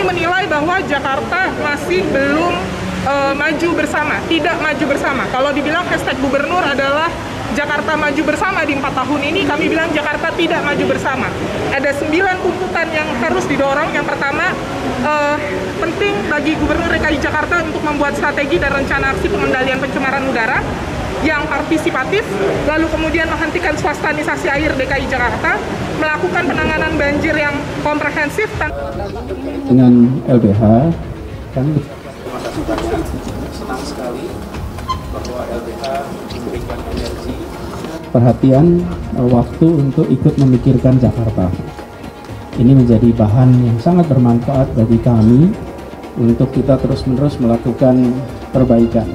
menilai bahwa Jakarta masih belum maju bersama, tidak maju bersama. Kalau dibilang hashtag gubernur adalah Jakarta maju bersama di 4 tahun ini, kami bilang Jakarta tidak maju bersama. Ada 9 tuntutan yang harus didorong. Yang pertama, penting bagi Gubernur DKI Jakarta untuk membuat strategi dan rencana aksi pengendalian pencemaran udara yang partisipatif, lalu kemudian menghentikan swastanisasi air DKI Jakarta, melakukan penanganan banjir yang komprehensif. Dengan LBH, kami senang sekali bahwa LBH memberikan energi, perhatian, waktu untuk ikut memikirkan Jakarta. Ini menjadi bahan yang sangat bermanfaat bagi kami untuk kita terus-menerus melakukan perbaikan,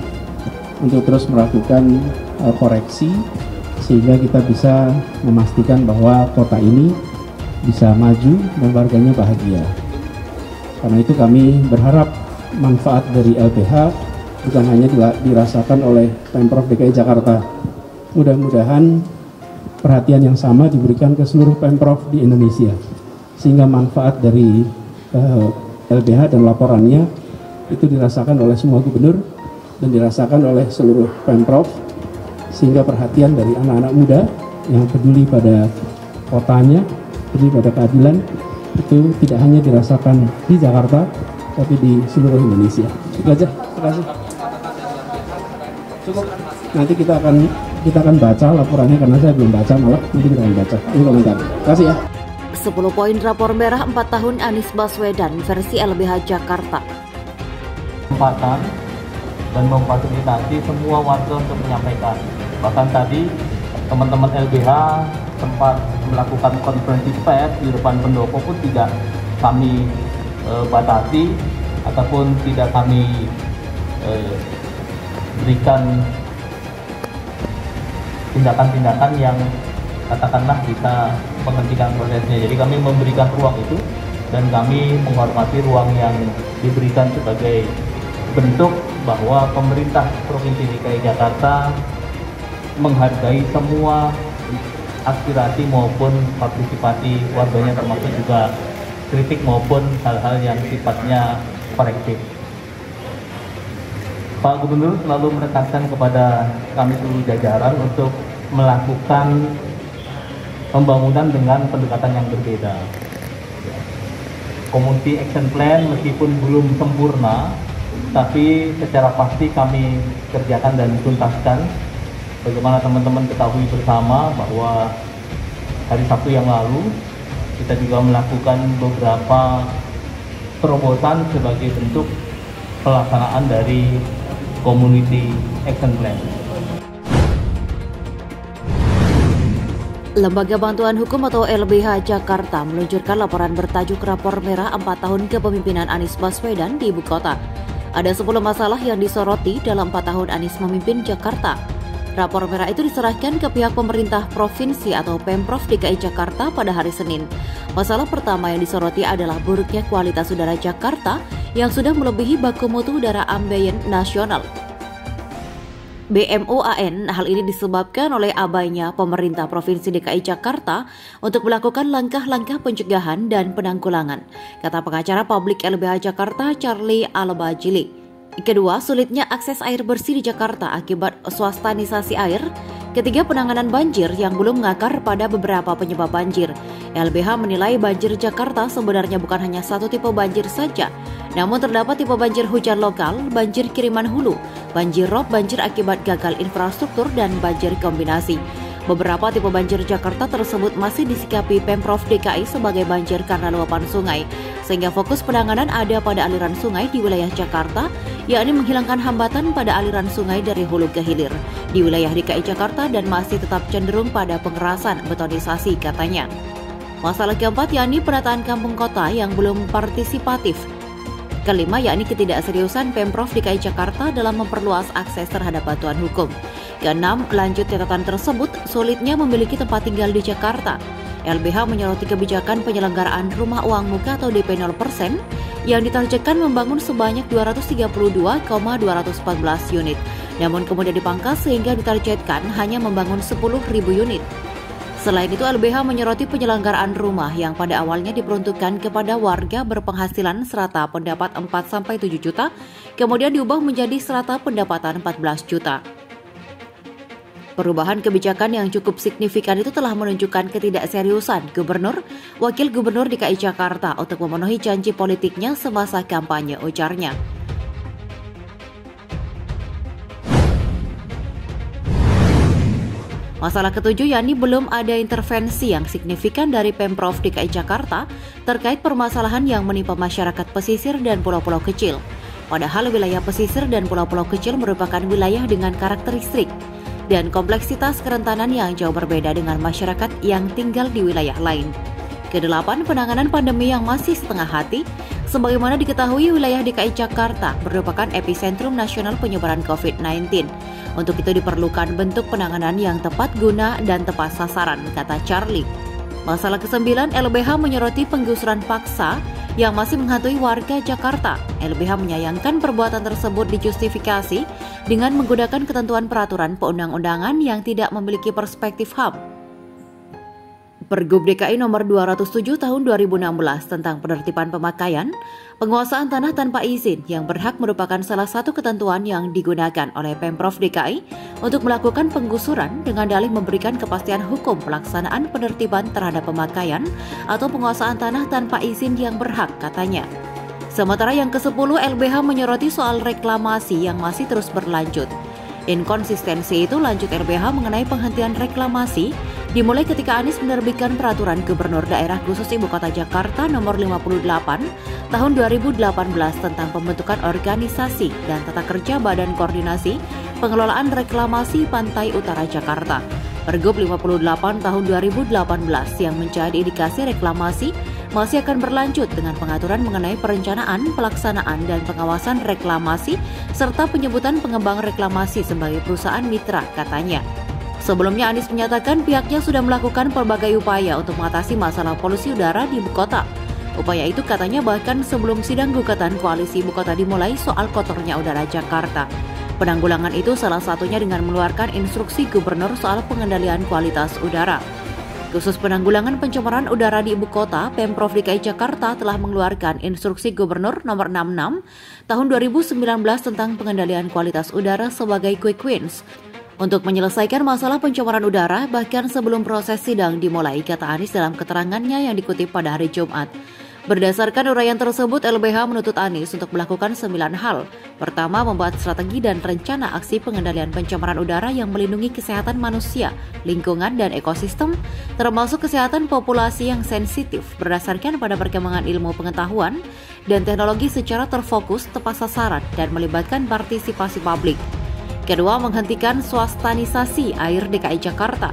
untuk terus melakukan koreksi, sehingga kita bisa memastikan bahwa kota ini bisa maju dan warganya bahagia. Karena itu kami berharap manfaat dari LBH bukan hanya dirasakan oleh Pemprov DKI Jakarta. Mudah-mudahan perhatian yang sama diberikan ke seluruh Pemprov di Indonesia, sehingga manfaat dari LBH dan laporannya itu dirasakan oleh semua gubernur dan dirasakan oleh seluruh Pemprov, sehingga perhatian dari anak-anak muda yang peduli pada kotanya, peduli pada keadilan, itu tidak hanya dirasakan di Jakarta, tapi di seluruh Indonesia. Itu aja, terima kasih. Cukup. Nanti kita akan baca laporannya, karena saya belum baca, malah nanti kita akan baca. Ini komentar. Terima kasih ya. 10 poin rapor merah 4 tahun Anies Baswedan versi LBH Jakarta. Kesempatan dan memfasilitasi semua warga untuk menyampaikan. Bahkan tadi teman-teman LBH sempat melakukan konferensi pers di depan pendopo pun tidak kami batasi ataupun tidak kami berikan tindakan-tindakan yang katakanlah kita menghentikan prosesnya. Jadi kami memberikan ruang itu dan kami menghormati ruang yang diberikan sebagai bentuk bahwa pemerintah Provinsi DKI Jakarta menghargai semua aspirasi maupun partisipasi warganya, termasuk juga kritik maupun hal-hal yang sifatnya korektif. Pak Gubernur selalu menekankan kepada kami seluruh jajaran untuk melakukan pembangunan dengan pendekatan yang berbeda. Community Action Plan meskipun belum sempurna, tapi secara pasti kami kerjakan dan tuntaskan. Bagaimana teman-teman ketahui bersama bahwa hari Sabtu yang lalu kita juga melakukan beberapa terobosan sebagai bentuk pelaksanaan dari Community Action Plan. Lembaga Bantuan Hukum atau LBH Jakarta meluncurkan laporan bertajuk Rapor Merah 4 tahun kepemimpinan Anies Baswedan di ibu kota. Ada 10 masalah yang disoroti dalam 4 tahun Anies memimpin Jakarta. Rapor merah itu diserahkan ke pihak pemerintah provinsi atau Pemprov DKI Jakarta pada hari Senin. Masalah pertama yang disoroti adalah buruknya kualitas udara Jakarta yang sudah melebihi baku mutu udara ambien nasional. BMUAN, hal ini disebabkan oleh abainya pemerintah Provinsi DKI Jakarta untuk melakukan langkah-langkah pencegahan dan penanggulangan, kata pengacara publik LBH Jakarta Charlie Albajili. Kedua, sulitnya akses air bersih di Jakarta akibat swastanisasi air. Ketiga, penanganan banjir yang belum mengakar pada beberapa penyebab banjir. LBH menilai banjir Jakarta sebenarnya bukan hanya satu tipe banjir saja, namun terdapat tipe banjir hujan lokal, banjir kiriman hulu, banjir rob, banjir akibat gagal infrastruktur, dan banjir kombinasi. Beberapa tipe banjir Jakarta tersebut masih disikapi Pemprov DKI sebagai banjir karena luapan sungai, sehingga fokus penanganan ada pada aliran sungai di wilayah Jakarta, yakni menghilangkan hambatan pada aliran sungai dari hulu ke hilir di wilayah DKI Jakarta dan masih tetap cenderung pada pengerasan betonisasi, katanya. Masalah keempat yakni penataan kampung kota yang belum partisipatif. Kelima yakni ketidakseriusan Pemprov DKI Jakarta dalam memperluas akses terhadap bantuan hukum. Keenam, lanjut catatan tersebut, sulitnya memiliki tempat tinggal di Jakarta. LBH menyoroti kebijakan penyelenggaraan rumah uang muka atau DP 0% yang ditargetkan membangun sebanyak 232,214 unit. Namun kemudian dipangkas sehingga ditargetkan hanya membangun 10.000 unit. Selain itu, LBH menyoroti penyelenggaraan rumah yang pada awalnya diperuntukkan kepada warga berpenghasilan serata pendapat 4-7 juta, kemudian diubah menjadi serata pendapatan 14 juta. Perubahan kebijakan yang cukup signifikan itu telah menunjukkan ketidakseriusan Gubernur, Wakil Gubernur DKI Jakarta untuk memenuhi janji politiknya semasa kampanye, ujarnya. Masalah ketujuh, yakni belum ada intervensi yang signifikan dari Pemprov DKI Jakarta terkait permasalahan yang menimpa masyarakat pesisir dan pulau-pulau kecil. Padahal wilayah pesisir dan pulau-pulau kecil merupakan wilayah dengan karakteristik dan kompleksitas kerentanan yang jauh berbeda dengan masyarakat yang tinggal di wilayah lain. Kedelapan, penanganan pandemi yang masih setengah hati. Sebagaimana diketahui, wilayah DKI Jakarta merupakan epicentrum nasional penyebaran COVID-19. Untuk itu diperlukan bentuk penanganan yang tepat guna dan tepat sasaran, kata Charlie. Masalah ke-9, LBH menyoroti penggusuran paksa yang masih menghantui warga Jakarta. LBH menyayangkan perbuatan tersebut dijustifikasi dengan menggunakan ketentuan peraturan perundang-undangan yang tidak memiliki perspektif HAM. Pergub DKI nomor 207 tahun 2016 tentang penertiban pemakaian, penguasaan tanah tanpa izin yang berhak merupakan salah satu ketentuan yang digunakan oleh Pemprov DKI untuk melakukan penggusuran dengan dalih memberikan kepastian hukum pelaksanaan penertiban terhadap pemakaian atau penguasaan tanah tanpa izin yang berhak, katanya. Sementara yang ke-10, LBH menyoroti soal reklamasi yang masih terus berlanjut. Inkonsistensi itu lanjut LBH mengenai penghentian reklamasi dimulai ketika Anies menerbitkan peraturan Gubernur Daerah Khusus Ibu Kota Jakarta nomor 58 tahun 2018 tentang pembentukan organisasi dan tata kerja Badan Koordinasi Pengelolaan Reklamasi Pantai Utara Jakarta. Pergub 58 tahun 2018 yang menjadi indikasi reklamasi masih akan berlanjut dengan pengaturan mengenai perencanaan, pelaksanaan, dan pengawasan reklamasi serta penyebutan pengembang reklamasi sebagai perusahaan mitra, katanya. Sebelumnya Anies menyatakan pihaknya sudah melakukan berbagai upaya untuk mengatasi masalah polusi udara di ibu kota. Upaya itu katanya bahkan sebelum sidang gugatan koalisi ibu kota dimulai soal kotornya udara Jakarta. Penanggulangan itu salah satunya dengan mengeluarkan instruksi gubernur soal pengendalian kualitas udara. Khusus penanggulangan pencemaran udara di ibu kota, Pemprov DKI Jakarta telah mengeluarkan instruksi gubernur nomor 66 tahun 2019 tentang pengendalian kualitas udara sebagai quick wins. Untuk menyelesaikan masalah pencemaran udara, bahkan sebelum proses sidang dimulai, kata Anies dalam keterangannya yang dikutip pada hari Jumat. Berdasarkan uraian tersebut, LBH menuntut Anies untuk melakukan 9 hal. Pertama, membuat strategi dan rencana aksi pengendalian pencemaran udara yang melindungi kesehatan manusia, lingkungan, dan ekosistem, termasuk kesehatan populasi yang sensitif berdasarkan pada perkembangan ilmu pengetahuan dan teknologi secara terfokus, tepat sasaran, dan melibatkan partisipasi publik. Kedua, menghentikan swastanisasi air DKI Jakarta.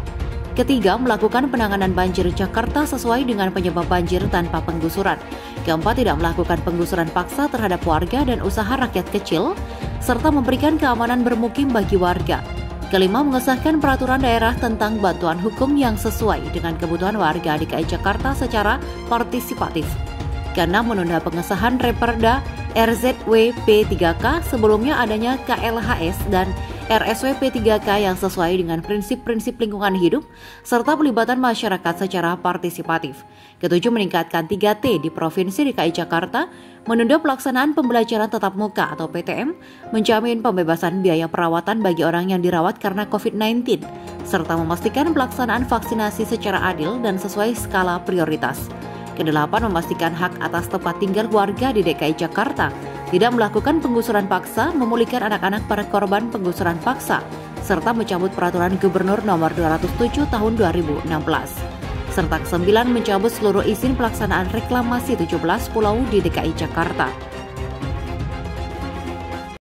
Ketiga, melakukan penanganan banjir Jakarta sesuai dengan penyebab banjir tanpa penggusuran. Keempat, tidak melakukan penggusuran paksa terhadap warga dan usaha rakyat kecil, serta memberikan keamanan bermukim bagi warga. Kelima, mengesahkan peraturan daerah tentang bantuan hukum yang sesuai dengan kebutuhan warga DKI Jakarta secara partisipatif. Keenam, menunda pengesahan Reperda RZW P3K sebelumnya adanya KLHS dan RSW P3K yang sesuai dengan prinsip-prinsip lingkungan hidup serta pelibatan masyarakat secara partisipatif. Ketujuh, meningkatkan 3T di Provinsi DKI Jakarta, menunda pelaksanaan pembelajaran tatap muka atau PTM, menjamin pembebasan biaya perawatan bagi orang yang dirawat karena COVID-19, serta memastikan pelaksanaan vaksinasi secara adil dan sesuai skala prioritas. Kedelapan, memastikan hak atas tempat tinggal warga di DKI Jakarta, tidak melakukan penggusuran paksa, memulihkan anak-anak para korban penggusuran paksa, serta mencabut peraturan Gubernur nomor 207 tahun 2016. Serta ke-9, mencabut seluruh izin pelaksanaan reklamasi 17 pulau di DKI Jakarta.